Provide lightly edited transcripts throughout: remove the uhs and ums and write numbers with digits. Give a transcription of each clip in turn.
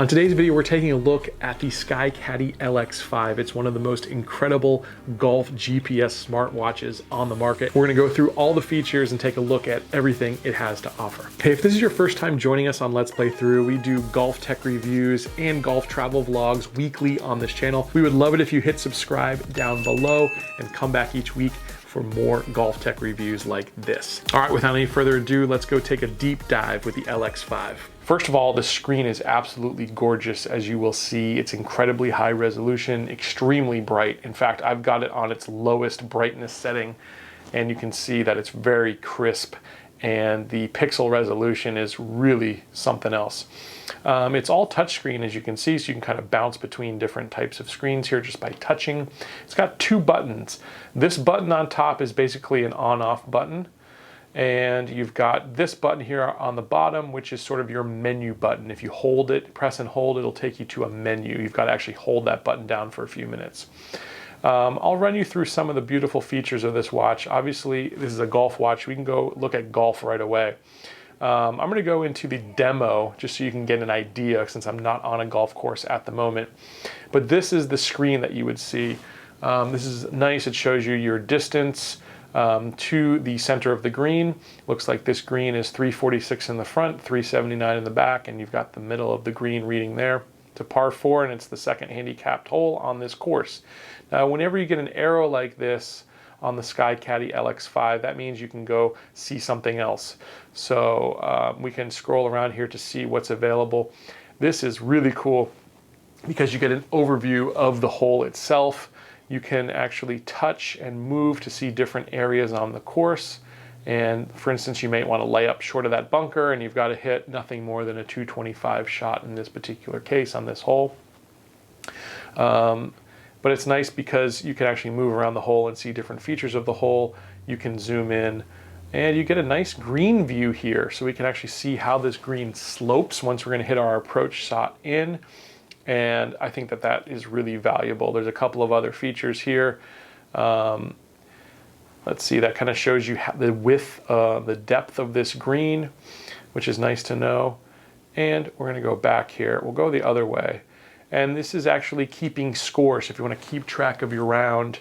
On today's video, we're taking a look at the SkyCaddie LX5. It's one of the most incredible golf GPS smartwatches on the market. We're gonna go through all the features and take a look at everything it has to offer. Okay, if this is your first time joining us on Let's Play Through, we do golf tech reviews and golf travel vlogs weekly on this channel. We would love it if you hit subscribe down below and come back each week for more golf tech reviews like this. All right, without any further ado, let's go take a deep dive with the LX5. First of all, the screen is absolutely gorgeous, as you will see. It's incredibly high resolution, extremely bright. In fact, I've got it on its lowest brightness setting, and you can see that it's very crisp, and the pixel resolution is really something else. It's all touchscreen, as you can see, so you can kind of bounce between different types of screens here just by touching. It's got two buttons. This button on top is basically an on-off button, and you've got this button here on the bottom, which is sort of your menu button. If you hold it, press and hold, it'll take you to a menu. You've got to actually hold that button down for a few minutes. I'll run you through some of the beautiful features of this watch. Obviously, this is a golf watch. We can go look at golf right away. I'm going to go into the demo just so you can get an idea, since I'm not on a golf course at the moment. But this is the screen that you would see. This is nice. It shows you your distance to the center of the green. Looks like this green is 346 in the front, 379 in the back, and you've got the middle of the green reading there. It's a par 4, and it's the second handicapped hole on this course. Now, whenever you get an arrow like this on the SkyCaddie LX5, that means you can go see something else. So we can scroll around here to see what's available. This is really cool because you get an overview of the hole itself. You can actually touch and move to see different areas on the course. And for instance, you may want to lay up short of that bunker, and you've got to hit nothing more than a 225 shot in this particular case on this hole. But it's nice because you can actually move around the hole and see different features of the hole. You can zoom in, and you get a nice green view here. So we can actually see how this green slopes once we're going to hit our approach shot in. And I think that that is really valuable. There's a couple of other features here. Let's see, that kind of shows you the width, the depth of this green, which is nice to know. And we're going to go back here. We'll go the other way. And this is actually keeping score. So if you want to keep track of your round,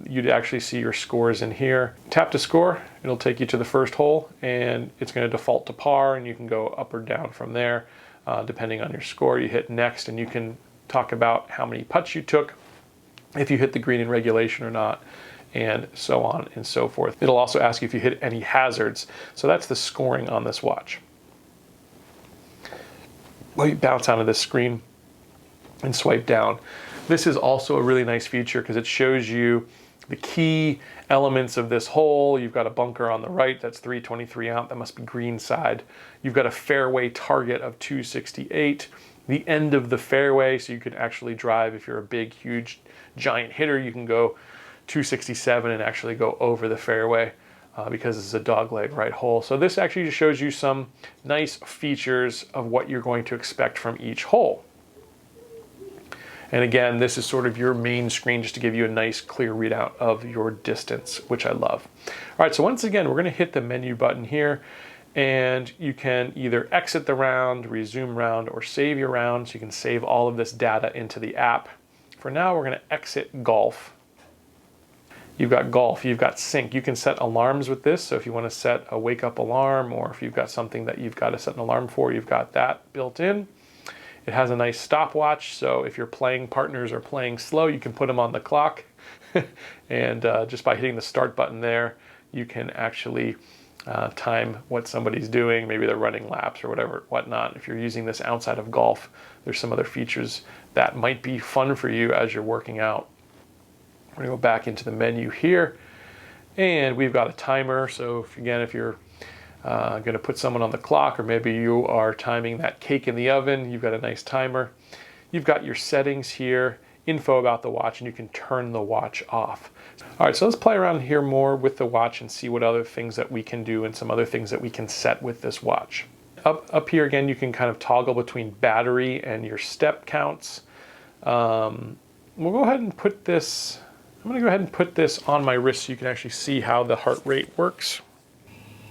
you'd actually see your scores in here. Tap to score, it'll take you to the first hole, and it's going to default to par, and you can go up or down from there. Depending on your score. You hit next, and you can talk about how many putts you took, if you hit the green in regulation or not, and so on and so forth. It'll also ask you if you hit any hazards. So that's the scoring on this watch. Let me bounce out of this screen and swipe down. This is also a really nice feature because it shows you the key elements of this hole. You've got a bunker on the right, that's 323 out, that must be green side. You've got a fairway target of 268. The end of the fairway, so you can actually drive, if you're a big, huge, giant hitter, you can go 267 and actually go over the fairway because this is a dogleg right hole. So this actually just shows you some nice features of what you're going to expect from each hole. And again, this is sort of your main screen just to give you a nice clear readout of your distance, which I love. All right, so once again, we're gonna hit the menu button here, and you can either exit the round, resume round, or save your round. So you can save all of this data into the app. For now, we're gonna exit golf. You've got golf, you've got sync. You can set alarms with this. So if you wanna set a wake up alarm, or if you've got something that you've gotta set an alarm for, you've got that built in. It has a nice stopwatch, so if your playing partners are playing slow, you can put them on the clock. And just by hitting the start button there, you can actually time what somebody's doing. Maybe they're running laps or whatnot. If you're using this outside of golf, there's some other features that might be fun for you as you're working out. We're gonna go back into the menu here, and we've got a timer. So if you're going to put someone on the clock, or maybe you are timing that cake in the oven, you've got a nice timer. You've got your settings here, info about the watch, and you can turn the watch off. All right, so let's play around here more with the watch and see what other things that we can do and some other things that we can set with this watch. Up here again, you can kind of toggle between battery and your step counts. We'll go ahead and put this, I'm going to go ahead and put this on my wrist so you can actually see how the heart rate works.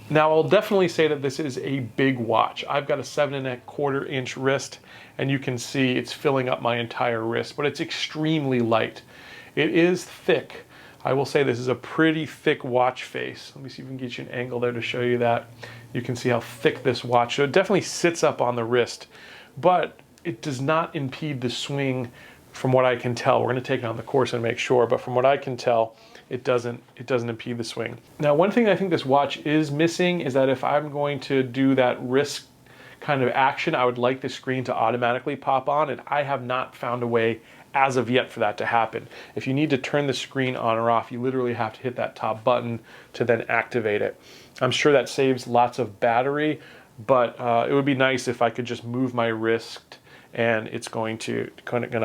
Now, I'll definitely say that this is a big watch. I've got a 7¼ inch wrist, and you can see it's filling up my entire wrist, but it's extremely light. It is thick. I will say this is a pretty thick watch face. Let me see if we can get you an angle there to show you that. You can see how thick this watch, so it definitely sits up on the wrist, but it does not impede the swing from what I can tell. We're gonna take it on the course and make sure, but from what I can tell, it doesn't impede the swing. Now, one thing I think this watch is missing is that if I'm going to do that wrist kind of action, I would like the screen to automatically pop on, and I have not found a way as of yet for that to happen. If you need to turn the screen on or off, you literally have to hit that top button to then activate it. I'm sure that saves lots of battery, but it would be nice if I could just move my wrist and it's going to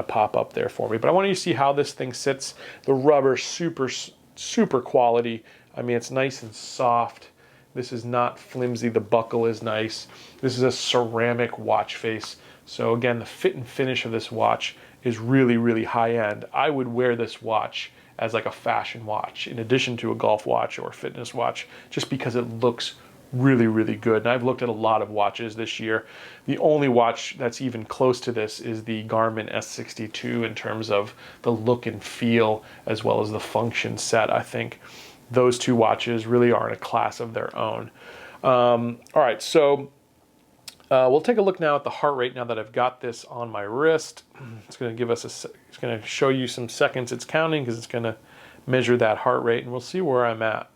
pop up there for me. But I want you to see how this thing sits. The rubber, super quality. I mean, it's nice and soft. This is not flimsy. The buckle is nice. This is a ceramic watch face. So again, the fit and finish of this watch is really, really high end. I would wear this watch as like a fashion watch in addition to a golf watch or a fitness watch, just because it looks really, really good. And I've looked at a lot of watches this year. The only watch that's even close to this is the Garmin S62 in terms of the look and feel as well as the function set. I think those two watches really are in a class of their own. All right, so we'll take a look now at the heart rate now that I've got this on my wrist. It's going to give us it's going to show you some seconds it's counting because it's going to measure that heart rate, and we'll see where I'm at.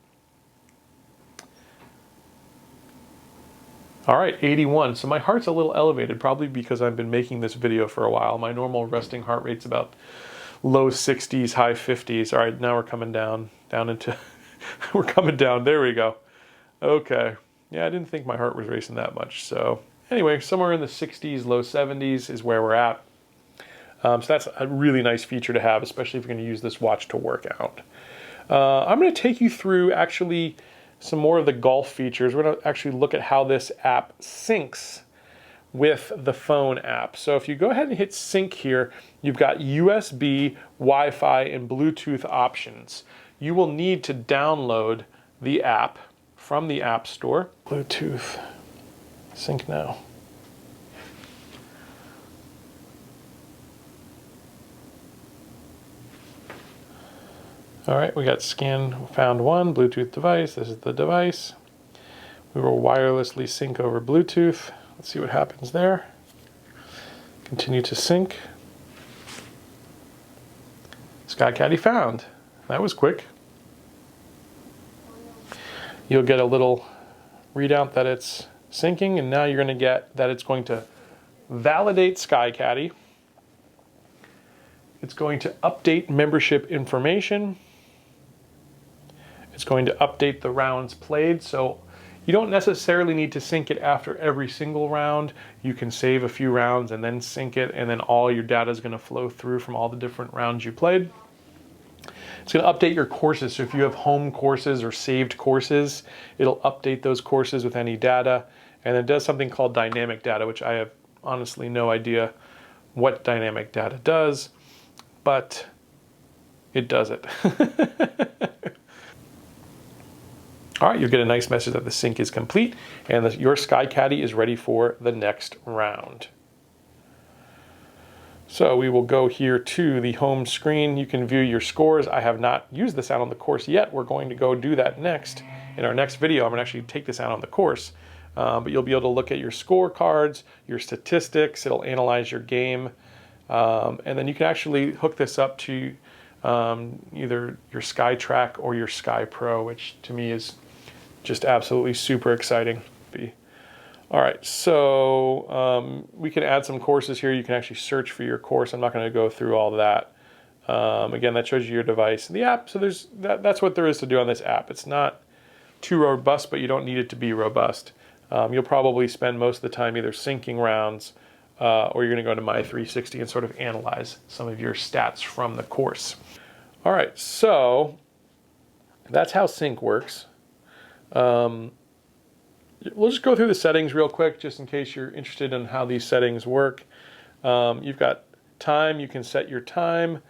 All right, 81. So my heart's a little elevated, probably because I've been making this video for a while. My normal resting heart rate's about low 60s, high 50s. All right, now we're coming down into, we're coming down. There we go. Okay. Yeah, I didn't think my heart was racing that much. So anyway, somewhere in the 60s, low 70s is where we're at. So that's a really nice feature to have, especially if you're going to use this watch to work out. I'm going to take you through actually some more of the golf features. We're going to actually look at how this app syncs with the phone app. So if you go ahead and hit sync here, you've got USB, Wi-Fi, and Bluetooth options. You will need to download the app from the App Store. Bluetooth, sync now. All right, we got scan found one, Bluetooth device. This is the device. We will wirelessly sync over Bluetooth. Let's see what happens there. Continue to sync. SkyCaddie found. That was quick. You'll get a little readout that it's syncing, and now you're going to get that it's going to validate SkyCaddie. It's going to update membership information. It's going to update the rounds played, so you don't necessarily need to sync it after every single round. You can save a few rounds and then sync it, and then all your data is going to flow through from all the different rounds you played. It's going to update your courses, so if you have home courses or saved courses, it'll update those courses with any data, and it does something called dynamic data, which I have honestly no idea what dynamic data does, but it does it. All right, you'll get a nice message that the sync is complete and that your SkyCaddie is ready for the next round. So we will go here to the home screen. You can view your scores. I have not used this out on the course yet. We're going to go do that next. In our next video, I'm going to actually take this out on the course. But you'll be able to look at your scorecards, your statistics. It'll analyze your game. And then you can actually hook this up to either your SkyTrack or your Sky Pro, which to me is just absolutely super exciting. All right, so we can add some courses here. You can actually search for your course. I'm not going to go through all that. Again, that shows you your device, the app. So that's what there is to do on this app. It's not too robust, but you don't need it to be robust. You'll probably spend most of the time either syncing rounds or you're going to go to My 360 and sort of analyze some of your stats from the course. All right, so that's how sync works. We'll just go through the settings real quick, just in case you're interested in how these settings work. You've got time. You can set your time.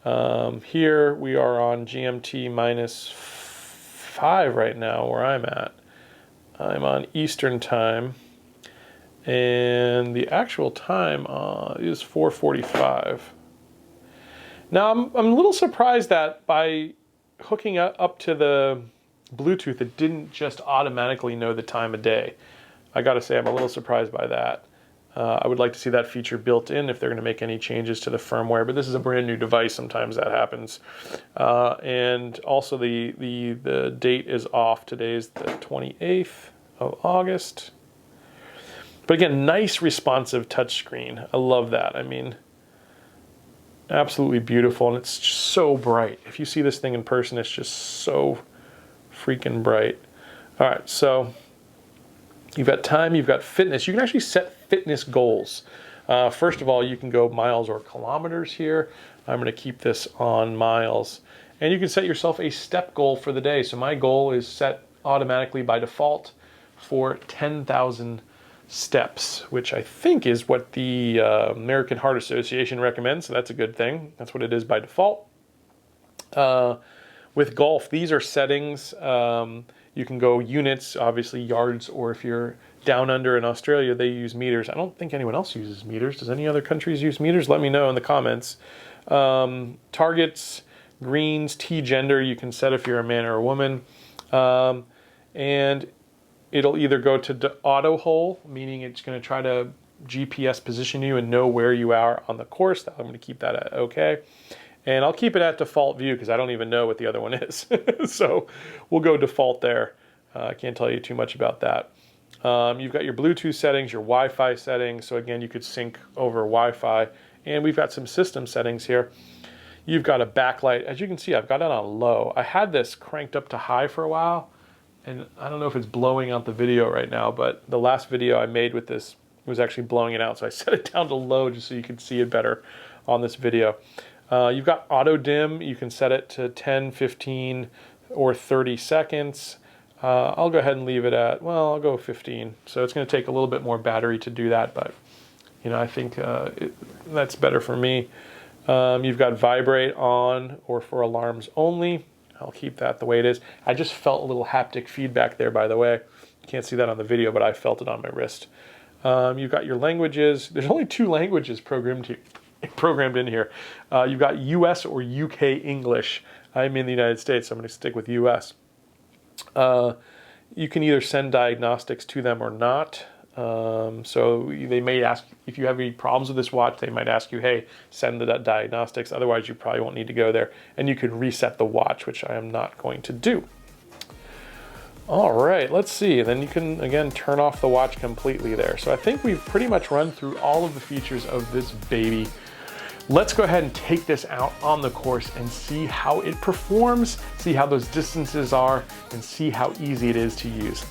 Here we are on GMT -5 right now, where I'm at. I'm on Eastern time, and the actual time is 4:45. Now I'm a little surprised that by hooking up to the Bluetooth, it didn't just automatically know the time of day. I gotta say, I'm a little surprised by that. I would like to see that feature built in if they're gonna make any changes to the firmware, but this is a brand new device, sometimes that happens. And also the date is off. Today's the 28th of August. But again, nice responsive touchscreen. I love that. I mean, absolutely beautiful, and it's just so bright. If you see this thing in person, it's just so freaking bright. All right, so you've got time, you've got fitness. You can actually set fitness goals. First of all, you can go miles or kilometers here. I'm going to keep this on miles. And you can set yourself a step goal for the day. So my goal is set automatically by default for 10,000 steps, which I think is what the American Heart Association recommends. So that's a good thing. That's what it is by default. With golf, these are settings. You can go units, obviously yards, or if you're down under in Australia, they use meters. I don't think anyone else uses meters. Does any other countries use meters? Let me know in the comments. Targets, greens, tee gender, you can set if you're a man or a woman. And it'll either go to auto hole, meaning it's going to try to GPS position you and know where you are on the course. I'm going to keep that at okay. And I'll keep it at default view because I don't even know what the other one is. So we'll go default there. I can't tell you too much about that. You've got your Bluetooth settings, your Wi-Fi settings. So again, you could sync over Wi-Fi. And we've got some system settings here. You've got a backlight. As you can see, I've got it on low. I had this cranked up to high for a while. And I don't know if it's blowing out the video right now, but the last video I made with this was actually blowing it out. So I set it down to low just so you could see it better on this video. You've got auto dim. You can set it to 10, 15, or 30 seconds. I'll go ahead and leave it at, well, I'll go 15. So it's going to take a little bit more battery to do that, but you know, I think that's better for me. You've got vibrate on or for alarms only. I'll keep that the way it is. I just felt a little haptic feedback there, by the way. You can't see that on the video, but I felt it on my wrist. You've got your languages. There's only 2 languages programmed in here. You've got US or UK English. I'm in the United States, so I'm going to stick with US. You can either send diagnostics to them or not. So they may ask, if you have any problems with this watch, they might ask you, hey, send the diagnostics. Otherwise, you probably won't need to go there. And you can reset the watch, which I am not going to do. All right, let's see. And then you can, again, turn off the watch completely there. So I think we've pretty much run through all of the features of this baby. Let's go ahead and take this out on the course and see how it performs, see how those distances are, and see how easy it is to use.